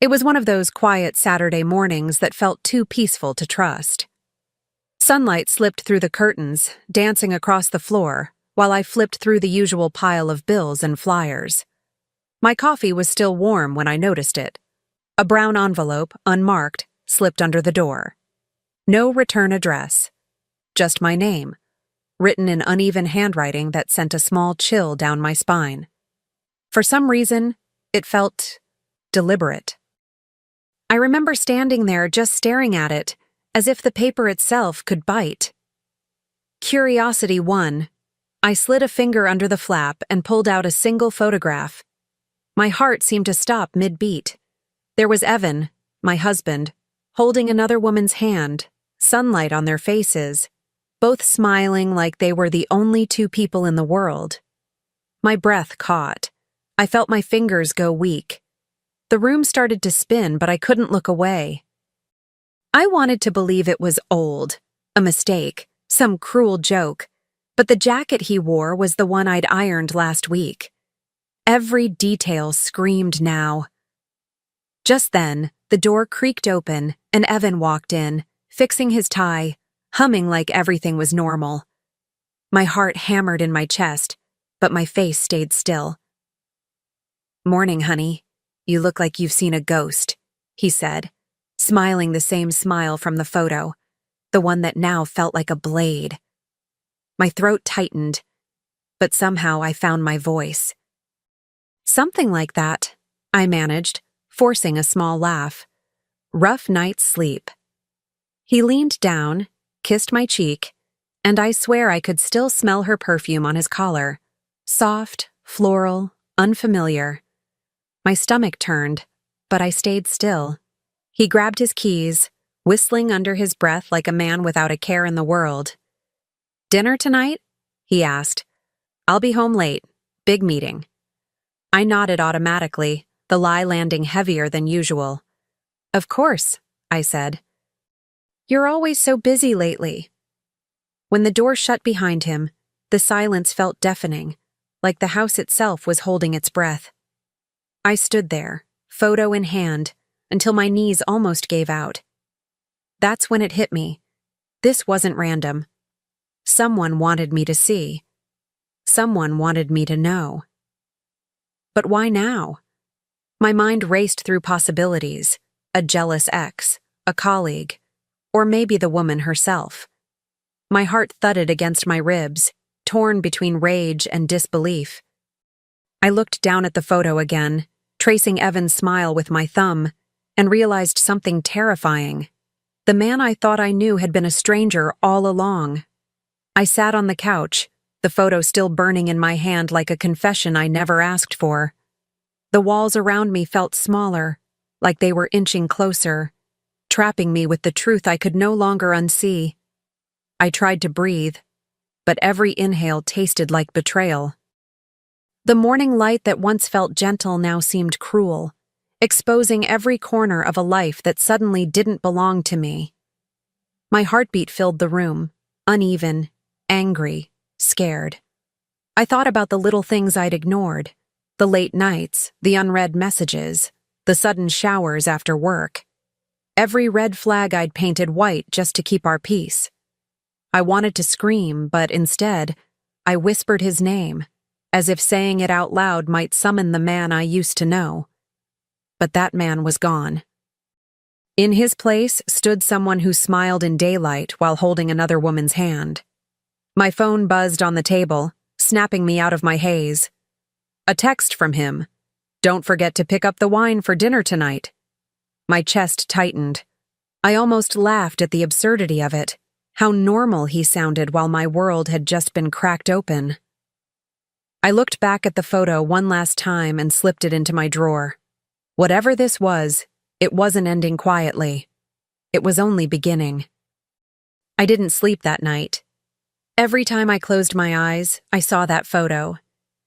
It was one of those quiet Saturday mornings that felt too peaceful to trust. Sunlight slipped through the curtains, dancing across the floor, while I flipped through the usual pile of bills and flyers. My coffee was still warm when I noticed it. A brown envelope, unmarked, slipped under the door. No return address. Just my name, written in uneven handwriting that sent a small chill down my spine. For some reason, it felt deliberate. I remember standing there just staring at it, as if the paper itself could bite. Curiosity won. I slid a finger under the flap and pulled out a single photograph. My heart seemed to stop mid-beat. There was Evan, my husband, holding another woman's hand, sunlight on their faces, both smiling like they were the only two people in the world. My breath caught. I felt my fingers go weak. The room started to spin, but I couldn't look away. I wanted to believe it was old, a mistake, some cruel joke, but the jacket he wore was the one I'd ironed last week. Every detail screamed now. Just then, the door creaked open and Evan walked in, fixing his tie, humming like everything was normal. My heart hammered in my chest, but my face stayed still. "Morning, honey. You look like you've seen a ghost," he said, smiling the same smile from the photo, the one that now felt like a blade. My throat tightened, but somehow I found my voice. "Something like that," I managed, forcing a small laugh. "Rough night's sleep." He leaned down, kissed my cheek, and I swear I could still smell her perfume on his collar. Soft, floral, unfamiliar. My stomach turned, but I stayed still. He grabbed his keys, whistling under his breath like a man without a care in the world. "Dinner tonight?" he asked. "I'll be home late. Big meeting." I nodded automatically, the lie landing heavier than usual. "Of course," I said. "You're always so busy lately." When the door shut behind him, the silence felt deafening, like the house itself was holding its breath. I stood there, photo in hand, until my knees almost gave out. That's when it hit me. This wasn't random. Someone wanted me to see. Someone wanted me to know. But why now? My mind raced through possibilities: a jealous ex, a colleague, or maybe the woman herself. My heart thudded against my ribs, torn between rage and disbelief. I looked down at the photo again, tracing Evan's smile with my thumb, and realized something terrifying. The man I thought I knew had been a stranger all along. I sat on the couch, the photo still burning in my hand like a confession I never asked for. The walls around me felt smaller, like they were inching closer, trapping me with the truth I could no longer unsee. I tried to breathe, but every inhale tasted like betrayal. The morning light that once felt gentle now seemed cruel, exposing every corner of a life that suddenly didn't belong to me. My heartbeat filled the room, uneven, angry, scared. I thought about the little things I'd ignored, the late nights, the unread messages, the sudden showers after work. Every red flag I'd painted white just to keep our peace. I wanted to scream, but instead, I whispered his name, as if saying it out loud might summon the man I used to know. But that man was gone. In his place stood someone who smiled in daylight while holding another woman's hand. My phone buzzed on the table, snapping me out of my haze. A text from him. "Don't forget to pick up the wine for dinner tonight." My chest tightened. I almost laughed at the absurdity of it, how normal he sounded while my world had just been cracked open. I looked back at the photo one last time and slipped it into my drawer. Whatever this was, it wasn't ending quietly. It was only beginning. I didn't sleep that night. Every time I closed my eyes, I saw that photo.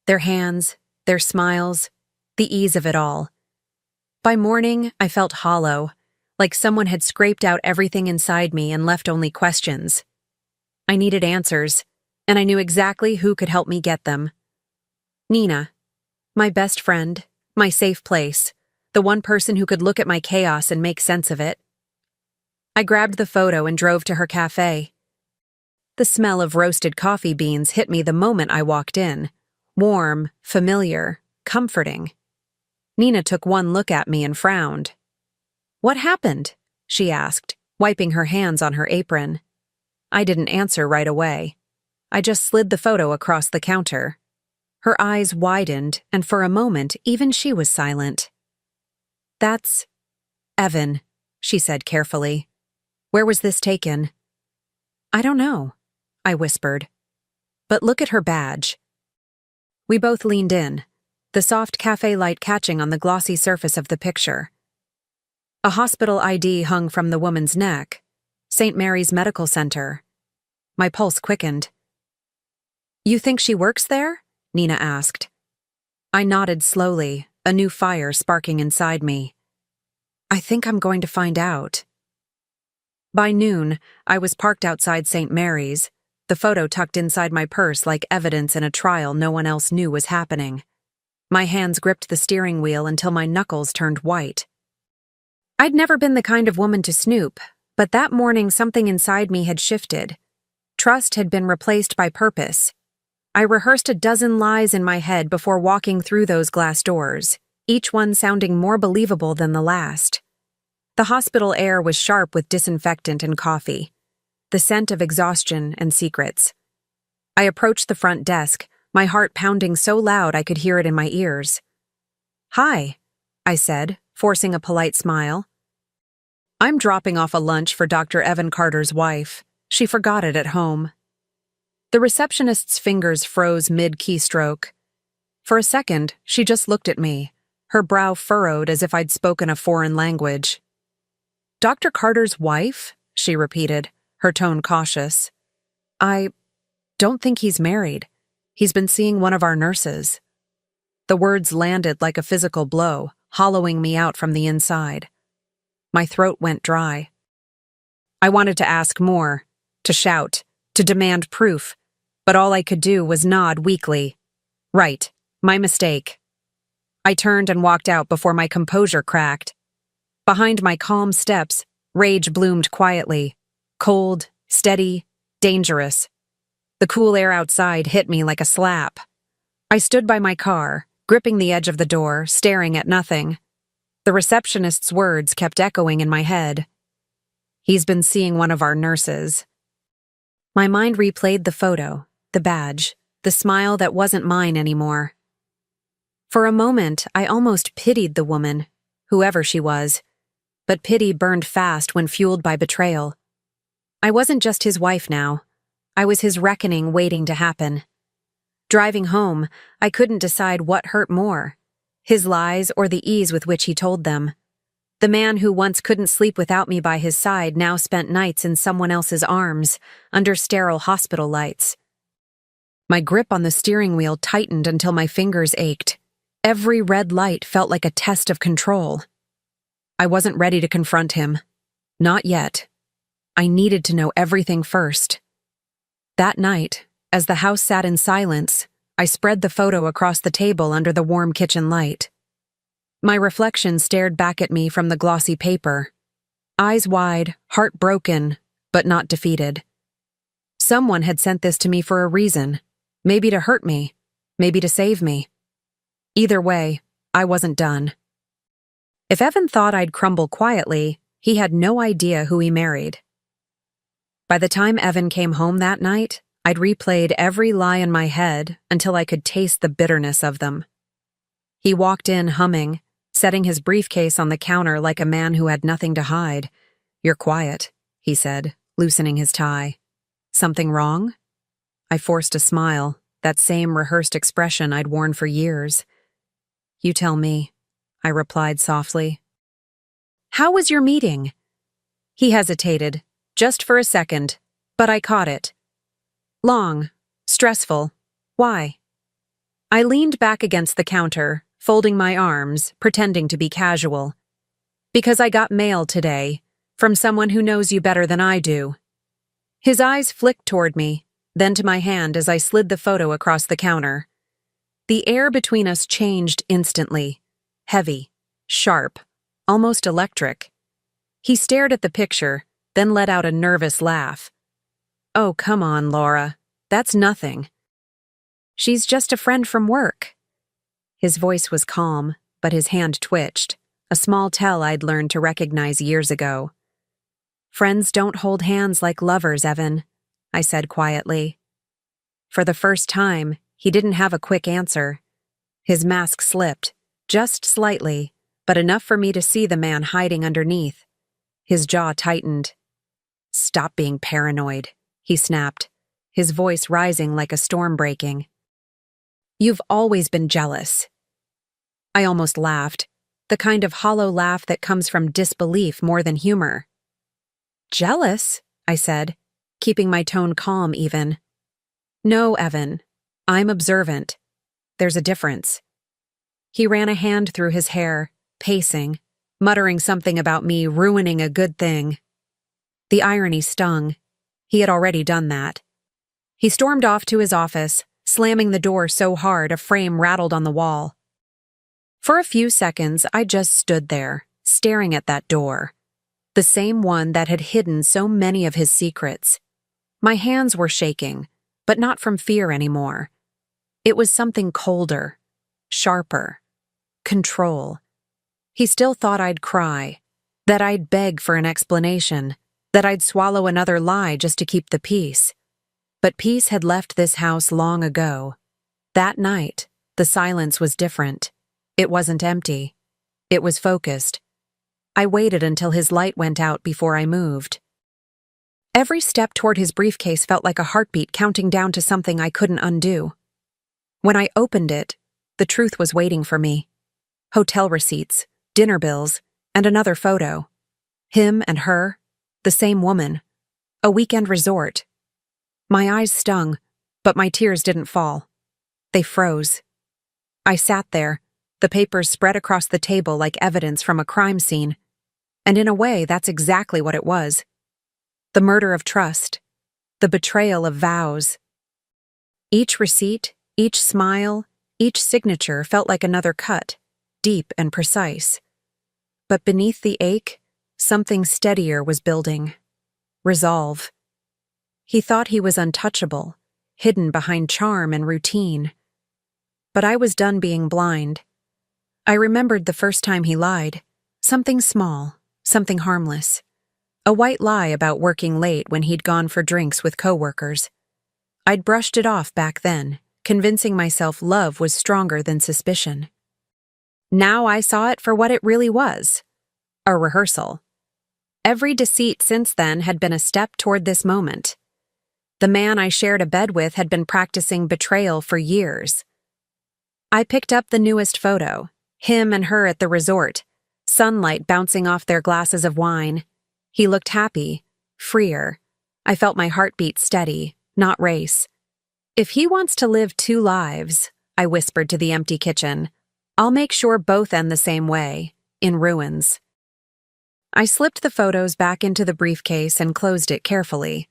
Their hands, their smiles, the ease of it all. By morning, I felt hollow, like someone had scraped out everything inside me and left only questions. I needed answers, and I knew exactly who could help me get them. Nina, my best friend, my safe place, the one person who could look at my chaos and make sense of it. I grabbed the photo and drove to her cafe. The smell of roasted coffee beans hit me the moment I walked in. Warm, familiar, comforting. Nina took one look at me and frowned. "What happened?" she asked, wiping her hands on her apron. I didn't answer right away. I just slid the photo across the counter. Her eyes widened, and for a moment, even she was silent. "That's Evan," she said carefully. "Where was this taken?" "I don't know," I whispered. "But look at her badge." We both leaned in, the soft cafe light catching on the glossy surface of the picture. A hospital ID hung from the woman's neck. St. Mary's Medical Center. My pulse quickened. "You think she works there?" Nina asked. I nodded slowly, a new fire sparking inside me. "I think I'm going to find out." By noon, I was parked outside St. Mary's, the photo tucked inside my purse like evidence in a trial no one else knew was happening. My hands gripped the steering wheel until my knuckles turned white. I'd never been the kind of woman to snoop, but that morning something inside me had shifted. Trust had been replaced by purpose. I rehearsed a dozen lies in my head before walking through those glass doors, each one sounding more believable than the last. The hospital air was sharp with disinfectant and coffee, the scent of exhaustion and secrets. I approached the front desk, my heart pounding so loud I could hear it in my ears. "Hi," I said, forcing a polite smile. "I'm dropping off a lunch for Dr. Evan Carter's wife. She forgot it at home." The receptionist's fingers froze mid-keystroke. For a second, she just looked at me, her brow furrowed as if I'd spoken a foreign language. "Dr. Carter's wife?" she repeated, her tone cautious. "I don't think he's married. He's been seeing one of our nurses." The words landed like a physical blow, hollowing me out from the inside. My throat went dry. I wanted to ask more, to shout, to demand proof, but all I could do was nod weakly. Right, my mistake. I turned and walked out before my composure cracked. Behind my calm steps, rage bloomed quietly, cold, steady, dangerous. The cool air outside hit me like a slap. I stood by my car, gripping the edge of the door, staring at nothing. The receptionist's words kept echoing in my head. "He's been seeing one of our nurses." My mind replayed the photo, the badge, the smile that wasn't mine anymore. For a moment, I almost pitied the woman, whoever she was, but pity burned fast when fueled by betrayal. I wasn't just his wife now. I was his reckoning waiting to happen. Driving home, I couldn't decide what hurt more, his lies or the ease with which he told them. The man who once couldn't sleep without me by his side now spent nights in someone else's arms, under sterile hospital lights. My grip on the steering wheel tightened until my fingers ached. Every red light felt like a test of control. I wasn't ready to confront him. Not yet. I needed to know everything first. That night, as the house sat in silence, I spread the photo across the table under the warm kitchen light. My reflection stared back at me from the glossy paper. Eyes wide, heart broken, but not defeated. Someone had sent this to me for a reason. Maybe to hurt me, maybe to save me. Either way, I wasn't done. If Evan thought I'd crumble quietly, he had no idea who he married. By the time Evan came home that night, I'd replayed every lie in my head until I could taste the bitterness of them. He walked in humming, setting his briefcase on the counter like a man who had nothing to hide. "You're quiet," he said, loosening his tie. "Something wrong?" I forced a smile, that same rehearsed expression I'd worn for years. "You tell me," I replied softly. "How was your meeting?" He hesitated, just for a second, but I caught it. "Long. Stressful. Why?" I leaned back against the counter, folding my arms, pretending to be casual. "Because I got mail today, from someone who knows you better than I do." His eyes flicked toward me, then to my hand as I slid the photo across the counter. The air between us changed instantly, heavy, sharp, almost electric. He stared at the picture, then let out a nervous laugh. "Oh, come on, Laura. That's nothing. She's just a friend from work." His voice was calm, but his hand twitched, a small tell I'd learned to recognize years ago. "Friends don't hold hands like lovers, Evan," I said quietly. For the first time, he didn't have a quick answer. His mask slipped, just slightly, but enough for me to see the man hiding underneath. His jaw tightened. "Stop being paranoid," he snapped, his voice rising like a storm breaking. "You've always been jealous." I almost laughed, the kind of hollow laugh that comes from disbelief more than humor. "Jealous?" I said, keeping my tone calm even. "No, Evan. I'm observant. There's a difference." He ran a hand through his hair, pacing, muttering something about me ruining a good thing. The irony stung. He had already done that. He stormed off to his office, slamming the door so hard a frame rattled on the wall. For a few seconds, I just stood there, staring at that door, the same one that had hidden so many of his secrets. My hands were shaking, but not from fear anymore. It was something colder, sharper, control. He still thought I'd cry, that I'd beg for an explanation, that I'd swallow another lie just to keep the peace. But peace had left this house long ago. That night, the silence was different. It wasn't empty. It was focused. I waited until his light went out before I moved. Every step toward his briefcase felt like a heartbeat counting down to something I couldn't undo. When I opened it, the truth was waiting for me. Hotel receipts, dinner bills, and another photo. Him and her, the same woman. A weekend resort. My eyes stung, but my tears didn't fall. They froze. I sat there, the papers spread across the table like evidence from a crime scene. And in a way, that's exactly what it was. The murder of trust. The betrayal of vows. Each receipt, each smile, each signature felt like another cut, deep and precise. But beneath the ache, something steadier was building. Resolve. He thought he was untouchable, hidden behind charm and routine. But I was done being blind. I remembered the first time he lied. Something small, something harmless. A white lie about working late when he'd gone for drinks with coworkers. I'd brushed it off back then, convincing myself love was stronger than suspicion. Now I saw it for what it really was. A rehearsal. Every deceit since then had been a step toward this moment. The man I shared a bed with had been practicing betrayal for years. I picked up the newest photo, him and her at the resort, sunlight bouncing off their glasses of wine. He looked happy, freer. I felt my heartbeat steady, not race. "If he wants to live two lives," I whispered to the empty kitchen, "I'll make sure both end the same way, in ruins." I slipped the photos back into the briefcase and closed it carefully.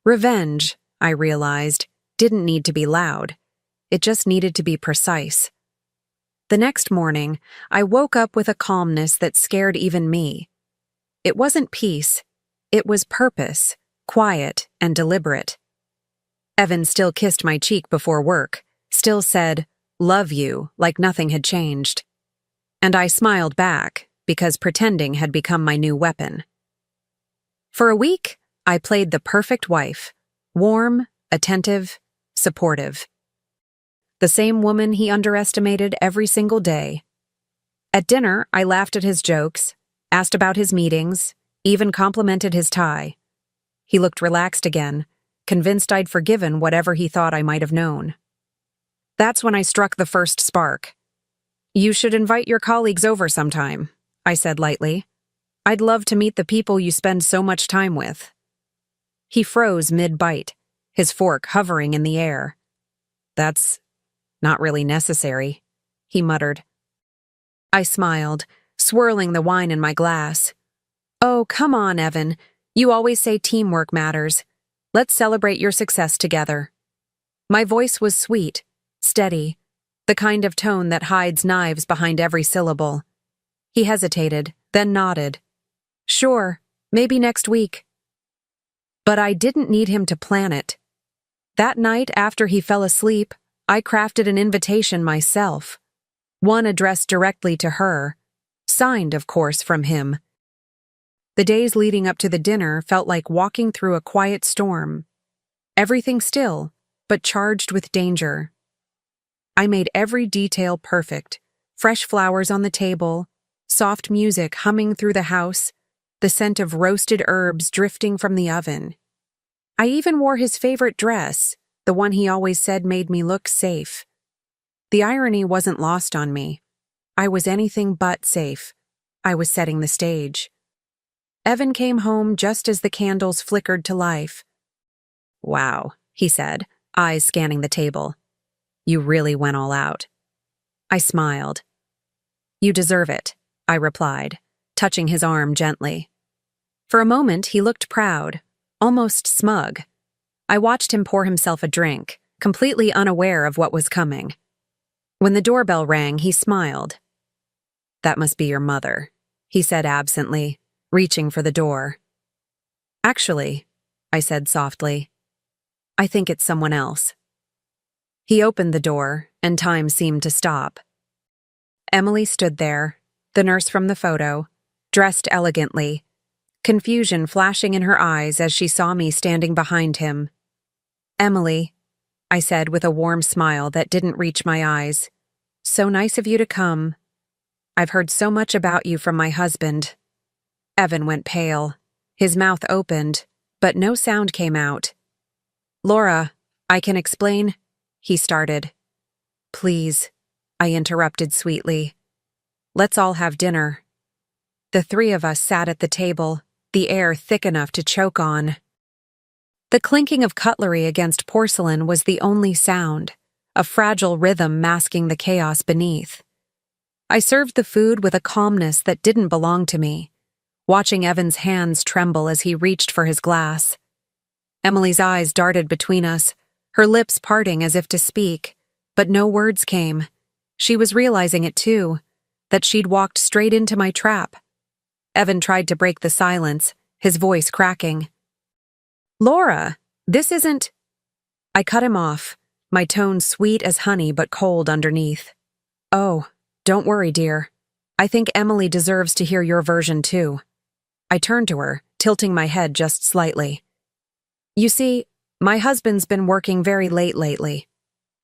Revenge, I realized, didn't need to be loud. It just needed to be precise. The next morning, I woke up with a calmness that scared even me. It wasn't peace. It was purpose, quiet and deliberate. Evan still kissed my cheek before work, still said, "Love you," like nothing had changed. And I smiled back, because pretending had become my new weapon. For a week, I played the perfect wife, warm, attentive, supportive. The same woman he underestimated every single day. At dinner, I laughed at his jokes, asked about his meetings, even complimented his tie. He looked relaxed again, convinced I'd forgiven whatever he thought I might have known. That's when I struck the first spark. "You should invite your colleagues over sometime," I said lightly. "I'd love to meet the people you spend so much time with." He froze mid-bite, his fork hovering in the air. "That's not really necessary," he muttered. I smiled, swirling the wine in my glass. "Oh, come on, Evan. You always say teamwork matters. Let's celebrate your success together." My voice was sweet, steady, the kind of tone that hides knives behind every syllable. He hesitated, then nodded. Sure, maybe next week. But I didn't need him to plan it. That night after he fell asleep, I crafted an invitation myself. One addressed directly to her, signed, of course, from him. The days leading up to the dinner felt like walking through a quiet storm. Everything still, but charged with danger. I made every detail perfect. Fresh flowers on the table, soft music humming through the house, the scent of roasted herbs drifting from the oven. I even wore his favorite dress, the one he always said made me look safe. The irony wasn't lost on me. I was anything but safe. I was setting the stage. Evan came home just as the candles flickered to life. Wow, he said, eyes scanning the table. You really went all out. I smiled. You deserve it, I replied, touching his arm gently. For a moment, he looked proud, almost smug. I watched him pour himself a drink, completely unaware of what was coming. When the doorbell rang, he smiled. That must be your mother, he said absently, reaching for the door. Actually, I said softly, I think it's someone else. He opened the door, and time seemed to stop. Emily stood there, the nurse from the photo, dressed elegantly, confusion flashing in her eyes as she saw me standing behind him. Emily, I said with a warm smile that didn't reach my eyes. So nice of you to come. I've heard so much about you from my husband. Evan went pale. His mouth opened, but no sound came out. Laura, I can explain, he started. Please, I interrupted sweetly. Let's all have dinner. The three of us sat at the table, the air thick enough to choke on. The clinking of cutlery against porcelain was the only sound, a fragile rhythm masking the chaos beneath. I served the food with a calmness that didn't belong to me, watching Evan's hands tremble as he reached for his glass. Emily's eyes darted between us, her lips parting as if to speak, but no words came. She was realizing it too, that she'd walked straight into my trap. Evan tried to break the silence, his voice cracking. Laura, this isn't... I cut him off, my tone sweet as honey but cold underneath. Oh, don't worry, dear. I think Emily deserves to hear your version too. I turned to her, tilting my head just slightly. You see, my husband's been working very late lately.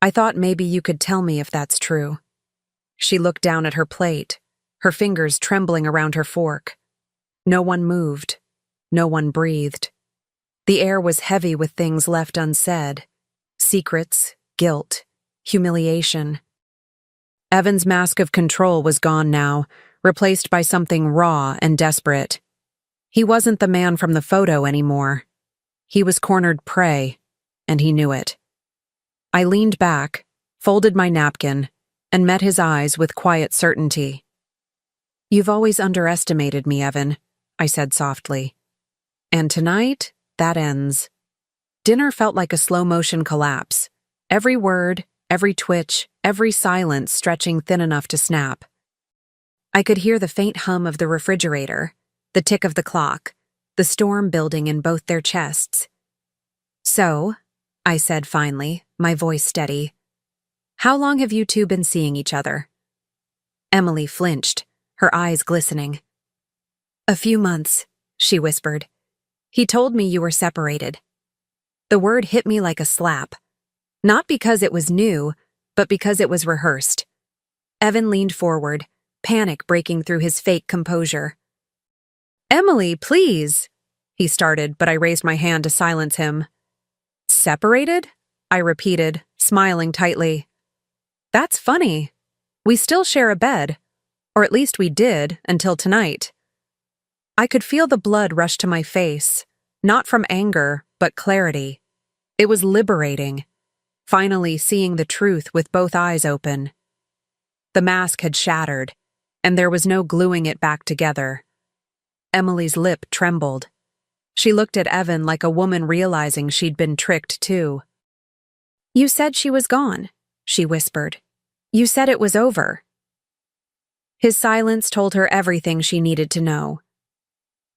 I thought maybe you could tell me if that's true. She looked down at her plate, her fingers trembling around her fork. No one moved. No one breathed. The air was heavy with things left unsaid. Secrets, guilt, humiliation. Evan's mask of control was gone now, replaced by something raw and desperate. He wasn't the man from the photo anymore. He was cornered prey, and he knew it. I leaned back, folded my napkin, and met his eyes with quiet certainty. You've always underestimated me, Evan, I said softly. And tonight, that ends. Dinner felt like a slow-motion collapse. Every word, every twitch, every silence stretching thin enough to snap. I could hear the faint hum of the refrigerator, the tick of the clock, the storm building in both their chests. So, I said finally, my voice steady, how long have you two been seeing each other? Emily flinched, her eyes glistening. A few months, she whispered. He told me you were separated. The word hit me like a slap. Not because it was new, but because it was rehearsed. Evan leaned forward, panic breaking through his fake composure. Emily, please, he started, but I raised my hand to silence him. Separated? I repeated, smiling tightly. That's funny. We still share a bed, or at least we did until tonight. I could feel the blood rush to my face, not from anger, but clarity. It was liberating, finally seeing the truth with both eyes open. The mask had shattered, and there was no gluing it back together. Emily's lip trembled. She looked at Evan like a woman realizing she'd been tricked too. You said she was gone, she whispered. You said it was over. His silence told her everything she needed to know.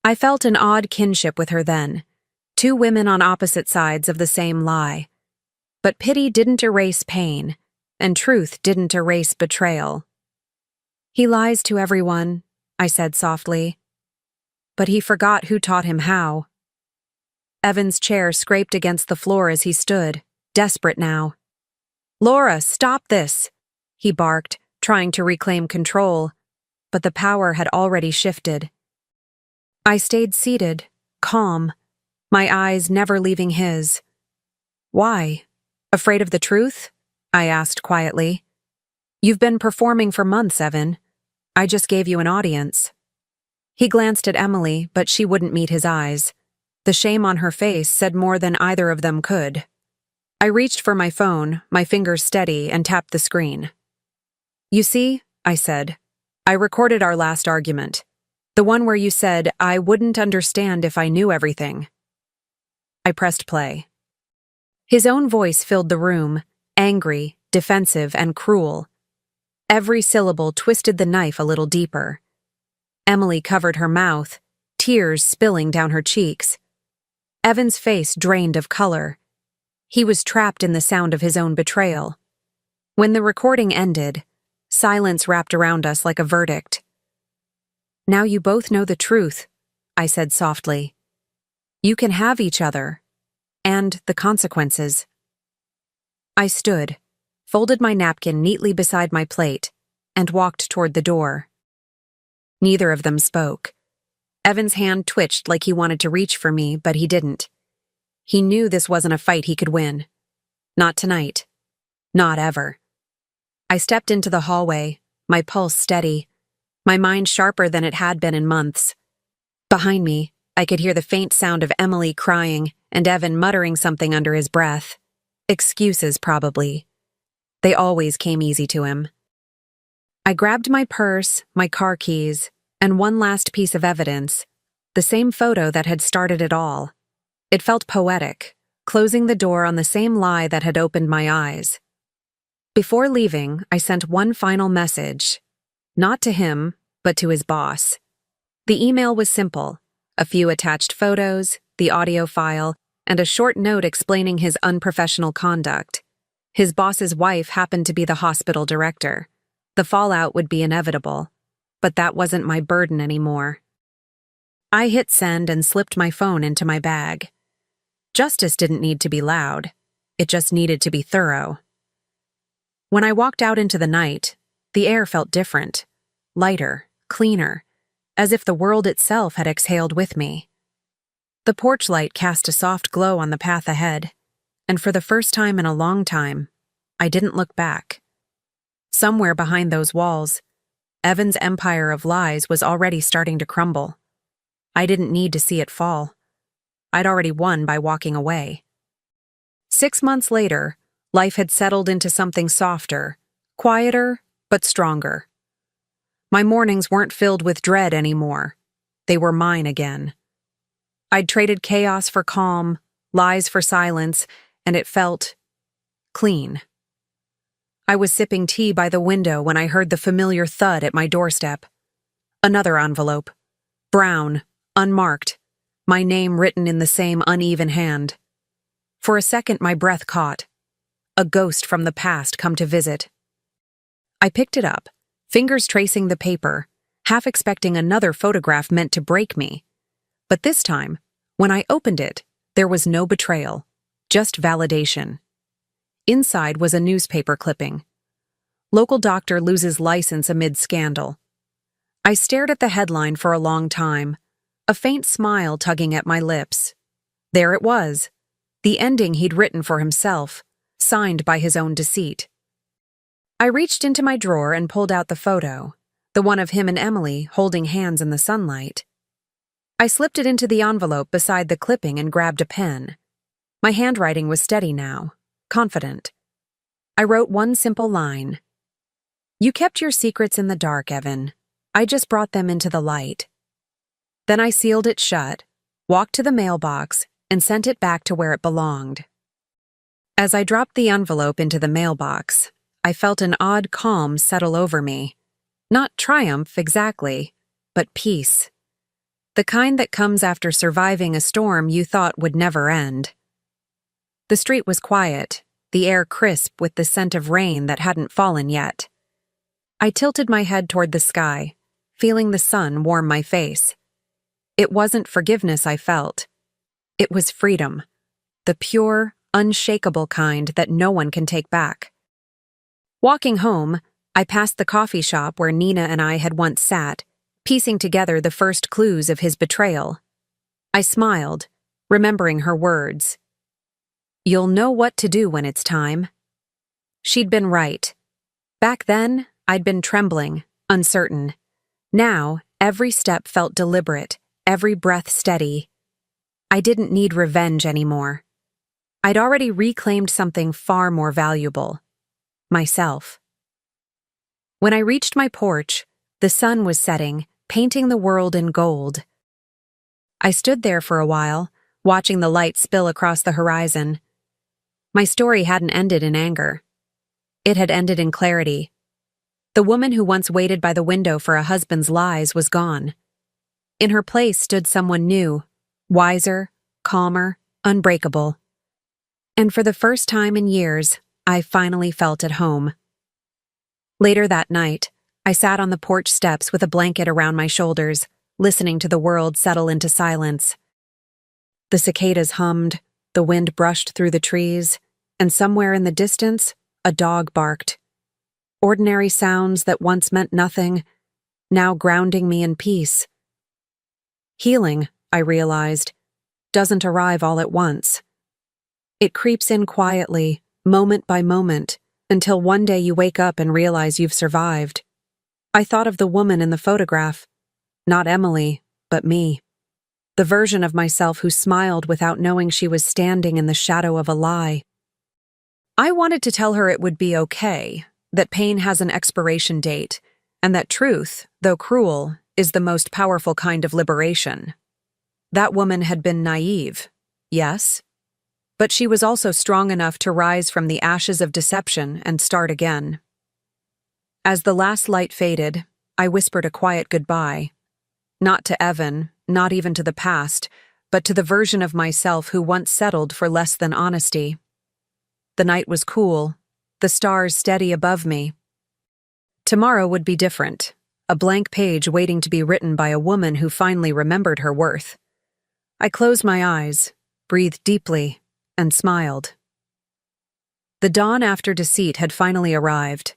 I felt an odd kinship with her then, two women on opposite sides of the same lie. But pity didn't erase pain, and truth didn't erase betrayal. "He lies to everyone," I said softly. "But he forgot who taught him how." Evan's chair scraped against the floor as he stood, desperate now. "Laura, stop this!" he barked, trying to reclaim control, but the power had already shifted. I stayed seated, calm, my eyes never leaving his. "Why? Afraid of the truth?" I asked quietly. "You've been performing for months, Evan. I just gave you an audience." He glanced at Emily, but she wouldn't meet his eyes. The shame on her face said more than either of them could. I reached for my phone, my fingers steady, and tapped the screen. "You see," I said, "I recorded our last argument. The one where you said I wouldn't understand if I knew everything." I pressed play. His own voice filled the room, angry, defensive, and cruel. Every syllable twisted the knife a little deeper. Emily covered her mouth, tears spilling down her cheeks. Evan's face drained of color. He was trapped in the sound of his own betrayal. When the recording ended, silence wrapped around us like a verdict. "Now you both know the truth," I said softly. "You can have each other, and the consequences." I stood, folded my napkin neatly beside my plate, and walked toward the door. Neither of them spoke. Evan's hand twitched like he wanted to reach for me, but he didn't. He knew this wasn't a fight he could win. Not tonight. Not ever. I stepped into the hallway, my pulse steady, my mind sharper than it had been in months. Behind me, I could hear the faint sound of Emily crying and Evan muttering something under his breath. Excuses, probably. They always came easy to him. I grabbed my purse, my car keys, and one last piece of evidence, the same photo that had started it all. It felt poetic, closing the door on the same lie that had opened my eyes. Before leaving, I sent one final message, not to him, but to his boss. The email was simple, a few attached photos, the audio file, and a short note explaining his unprofessional conduct. His boss's wife happened to be the hospital director. The fallout would be inevitable, but that wasn't my burden anymore. I hit send and slipped my phone into my bag. Justice didn't need to be loud. It just needed to be thorough. When I walked out into the night, the air felt different, lighter, cleaner, as if the world itself had exhaled with me. The porch light cast a soft glow on the path ahead, and for the first time in a long time, I didn't look back. Somewhere behind those walls, Evan's empire of lies was already starting to crumble. I didn't need to see it fall. I'd already won by walking away. 6 months later, life had settled into something softer, quieter, but stronger. My mornings weren't filled with dread anymore. They were mine again. I'd traded chaos for calm, lies for silence, and it felt clean. I was sipping tea by the window when I heard the familiar thud at my doorstep. Another envelope. Brown, unmarked, my name written in the same uneven hand. For a second, my breath caught. A ghost from the past come to visit. I picked it up, fingers tracing the paper, half expecting another photograph meant to break me. But this time, when I opened it, there was no betrayal, just validation. Inside was a newspaper clipping. Local doctor loses license amid scandal. I stared at the headline for a long time, a faint smile tugging at my lips. There it was, the ending he'd written for himself, signed by his own deceit. I reached into my drawer and pulled out the photo, the one of him and Emily holding hands in the sunlight. I slipped it into the envelope beside the clipping and grabbed a pen. My handwriting was steady now, confident. I wrote one simple line. "You kept your secrets in the dark, Evan. I just brought them into the light." Then I sealed it shut, walked to the mailbox, and sent it back to where it belonged. As I dropped the envelope into the mailbox, I felt an odd calm settle over me. Not triumph, exactly, but peace. The kind that comes after surviving a storm you thought would never end. The street was quiet, the air crisp with the scent of rain that hadn't fallen yet. I tilted my head toward the sky, feeling the sun warm my face. It wasn't forgiveness I felt. It was freedom, the pure, unshakable kind that no one can take back. Walking home, I passed the coffee shop where Nina and I had once sat, piecing together the first clues of his betrayal. I smiled, remembering her words. "You'll know what to do when it's time." She'd been right. Back then, I'd been trembling, uncertain. Now, every step felt deliberate, every breath steady. I didn't need revenge anymore. I'd already reclaimed something far more valuable: myself. When I reached my porch, the sun was setting, painting the world in gold. I stood there for a while, watching the light spill across the horizon. My story hadn't ended in anger. It had ended in clarity. The woman who once waited by the window for a husband's lies was gone. In her place stood someone new, wiser, calmer, unbreakable. And for the first time in years, I finally felt at home. Later that night, I sat on the porch steps with a blanket around my shoulders, listening to the world settle into silence. The cicadas hummed, the wind brushed through the trees, and somewhere in the distance, a dog barked. Ordinary sounds that once meant nothing, now grounding me in peace. Healing, I realized, doesn't arrive all at once. It creeps in quietly, moment by moment, until one day you wake up and realize you've survived. I thought of the woman in the photograph. Not Emily, but me. The version of myself who smiled without knowing she was standing in the shadow of a lie. I wanted to tell her it would be okay, that pain has an expiration date, and that truth, though cruel, is the most powerful kind of liberation. That woman had been naive, yes, but she was also strong enough to rise from the ashes of deception and start again. As the last light faded, I whispered a quiet goodbye. Not to Evan, not even to the past, but to the version of myself who once settled for less than honesty. The night was cool, the stars steady above me. Tomorrow would be different, a blank page waiting to be written by a woman who finally remembered her worth. I closed my eyes, breathed deeply, and smiled. The dawn after deceit had finally arrived.